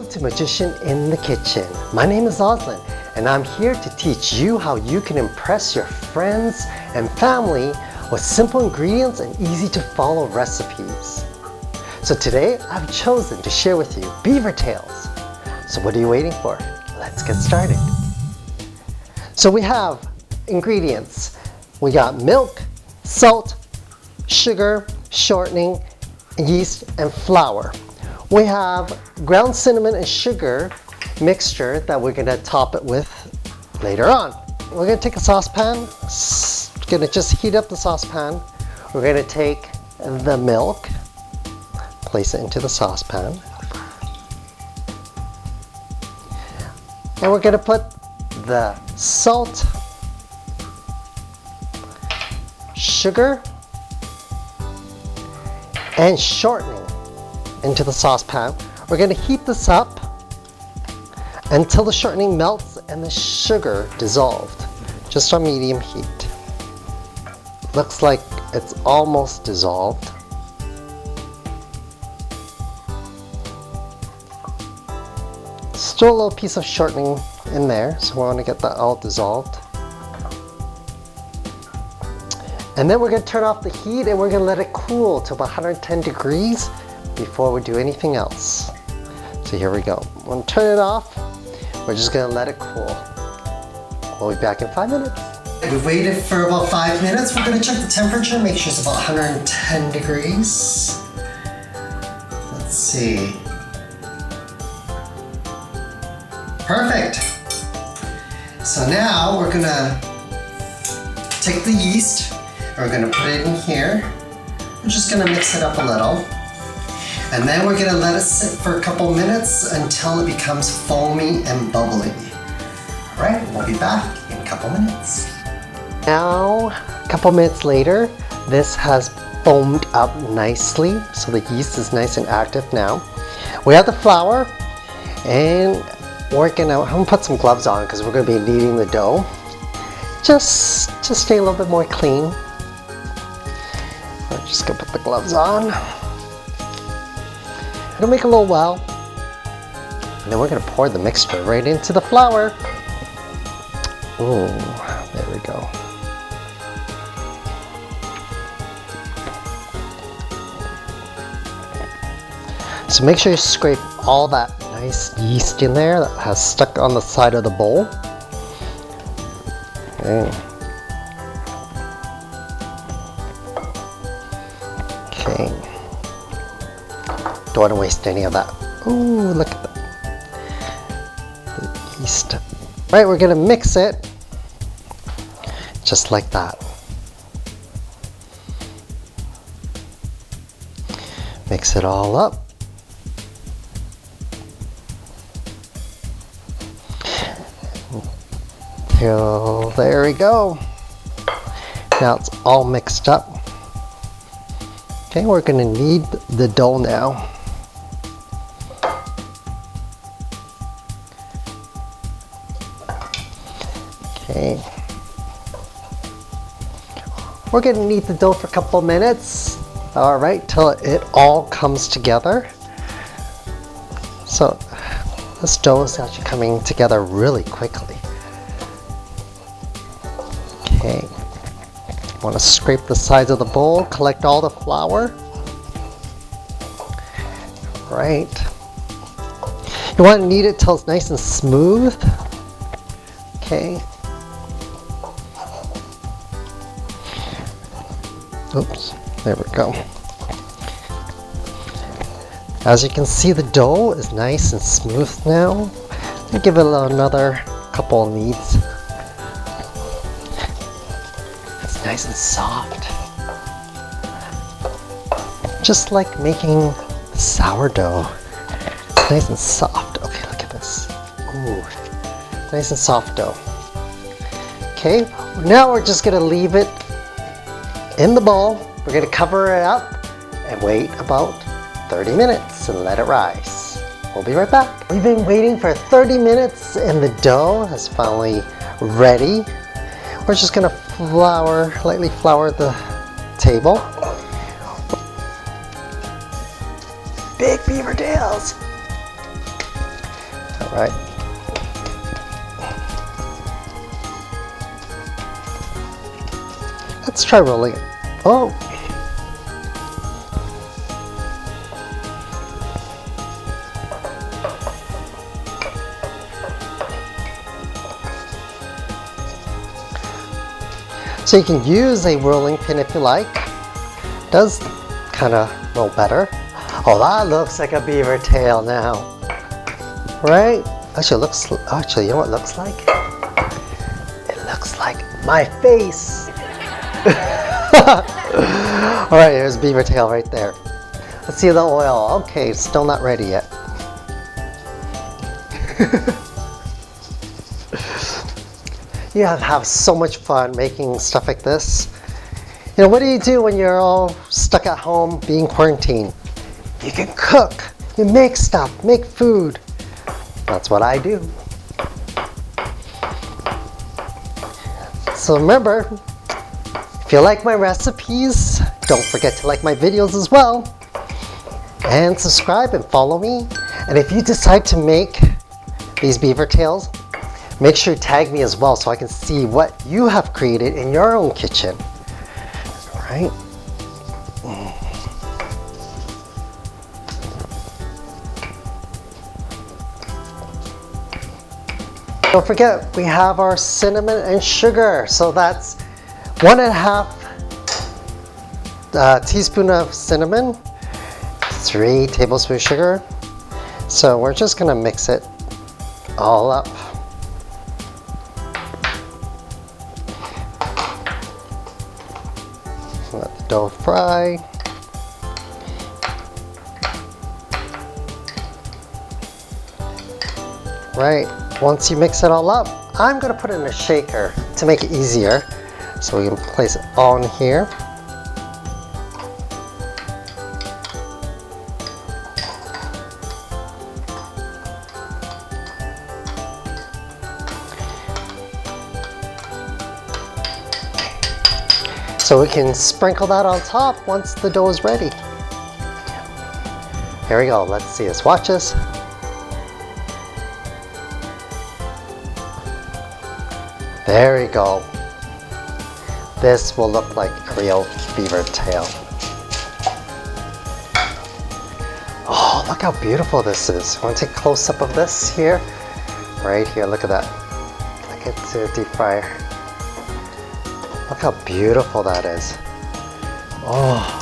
Welcome to Magician in the Kitchen. My name is Oslin, and I'm here to teach you how you can impress your friends and family with simple ingredients and easy to follow recipes. So today I've chosen to share with you Beaver Tails. So what are you waiting for? Let's get started. So we have ingredients. We got milk, salt, sugar, shortening, yeast, and flour. We have ground cinnamon and sugar mixture that we're gonna top it with later on. We're gonna take a saucepan, gonna just heat up the saucepan. We're gonna take the milk, place it into the saucepan. And we're gonna put the salt, sugar, and shortening into the saucepan. We're going to heat this up until the shortening melts and the sugar dissolved, just on medium heat. Looks like it's almost dissolved. Still a little piece of shortening in there, so we want to get that all dissolved. And then we're going to turn off the heat and we're going to let it cool to about 110 degrees before we do anything else. So here we go. I'm going to turn it off. We're just going to let it cool. We'll be back in 5 minutes. We've waited for about 5 minutes. We're going to check the temperature, make sure it's about 110 degrees. Let's see. Perfect. So now we're going to take the yeast. We're going to put it in here. We're just going to mix it up a little. And then we're going to let it sit for a couple minutes until it becomes foamy and bubbly. Alright, we'll be back in a couple minutes. Now, a couple minutes later, this has foamed up nicely. So the yeast is nice and active now. We have the flour, and I'm going to put some gloves on because we're going to be kneading the dough. Just to stay a little bit more clean. I'm just going to put the gloves on. It'll make a little well. And then we're going to pour the mixture right into the flour. Ooh, there we go. So make sure you scrape all that nice yeast in there that has stuck on the side of the bowl. Okay. Okay. Don't want to waste any of that. Ooh, look at that. The yeast. Right, we're going to mix it just like that. Mix it all up. There we go. Now it's all mixed up. Okay, we're going to knead the dough now. Okay. We're going to knead the dough for a couple minutes. Alright, till it all comes together. So this dough is actually coming together really quickly. Okay. Want to scrape the sides of the bowl, collect all the flour. Right. You want to knead it till it's nice and smooth. Okay. Oops, there we go. As you can see, the dough is nice and smooth now. I'll give it another couple of kneads. It's nice and soft. Just like making sourdough. It's nice and soft. Okay, look at this. Ooh, nice and soft dough. Okay, now we're just gonna leave it in the bowl. We're going to cover it up and wait about 30 minutes and let it rise. We'll be right back. We've been waiting for 30 minutes and the dough is finally ready. We're just going to lightly flour the table. Big Beaver Tails. right? Let's try rolling it. Oh! So you can use a rolling pin if you like. It does kind of roll better. Oh, that looks like a beaver tail now, right? Actually, you know what it looks like? It looks like my face. All right, there's beaver tail right there. Let's see the oil. Okay, it's still not ready yet. You have so much fun making stuff like this. You know, what do you do when you're all stuck at home being quarantined? You can cook, you make stuff, make food. That's what I do. So remember, if you like my recipes, don't forget to like my videos as well. And subscribe and follow me. And if you decide to make these beaver tails, make sure you tag me as well so I can see what you have created in your own kitchen. All right? Don't forget, we have our cinnamon and sugar. So that's 1.5 teaspoon of cinnamon, 3 tablespoons sugar. So we're just gonna mix it all up. Let the dough fry. Right, once you mix it all up, I'm gonna put it in a shaker to make it easier. So we can place it all in here. So we can sprinkle that on top once the dough is ready. Here we go, let's see this. Watch this. There we go. This will look like a real beaver tail. Oh, look how beautiful this is. I want to take a close-up of this here. Right here, look at that. Look at the deep fryer. Look how beautiful that is. Oh.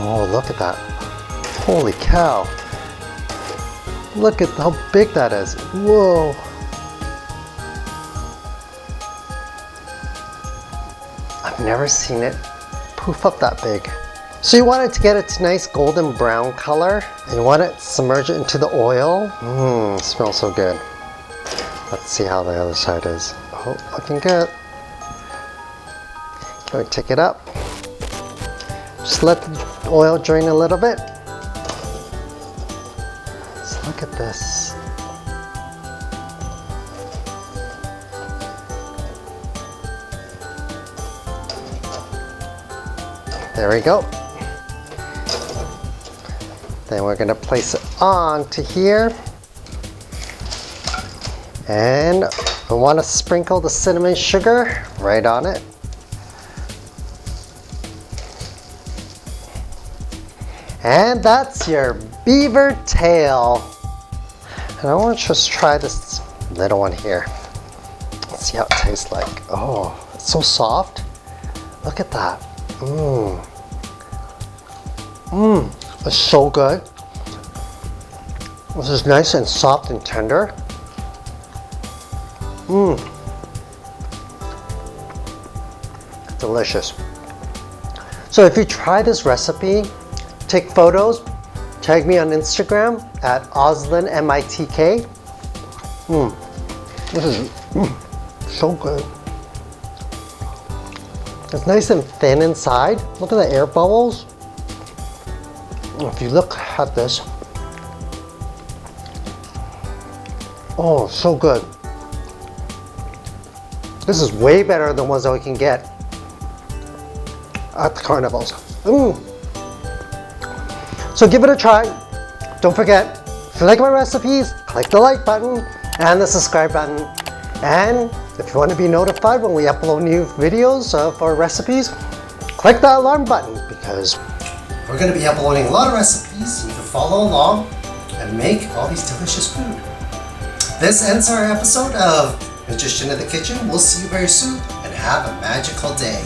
Oh, look at that. Holy cow. Look at how big that is. Whoa. I've never seen it poof up that big. So you want it to get its nice golden brown color, and you want it to submerge it into the oil. Mmm, smells so good. Let's see how the other side is. Oh, looking good. Can we take it up? Just let the oil drain a little bit. So look at this. There we go. Then we're going to place it onto here. And we want to sprinkle the cinnamon sugar right on it. And that's your beaver tail. And I want to just try this little one here. Let's see how it tastes like. Oh, it's so soft. Look at that. Mmm. Mmm. It's so good. This is nice and soft and tender. Mmm. Delicious. So if you try this recipe, take photos, tag me on Instagram at OslinMITK. This is so good. It's nice and thin inside. Look at the air bubbles. If you look at this, oh, so good. This is way better than ones that we can get at the carnivals. So give it a try. Don't forget, if you like my recipes, click the like button and the subscribe button. And if you want to be notified when we upload new videos of our recipes, click that alarm button because we're going to be uploading a lot of recipes. You can follow along and make all these delicious food. This ends our episode of Magician in the Kitchen. We'll see you very soon and have a magical day.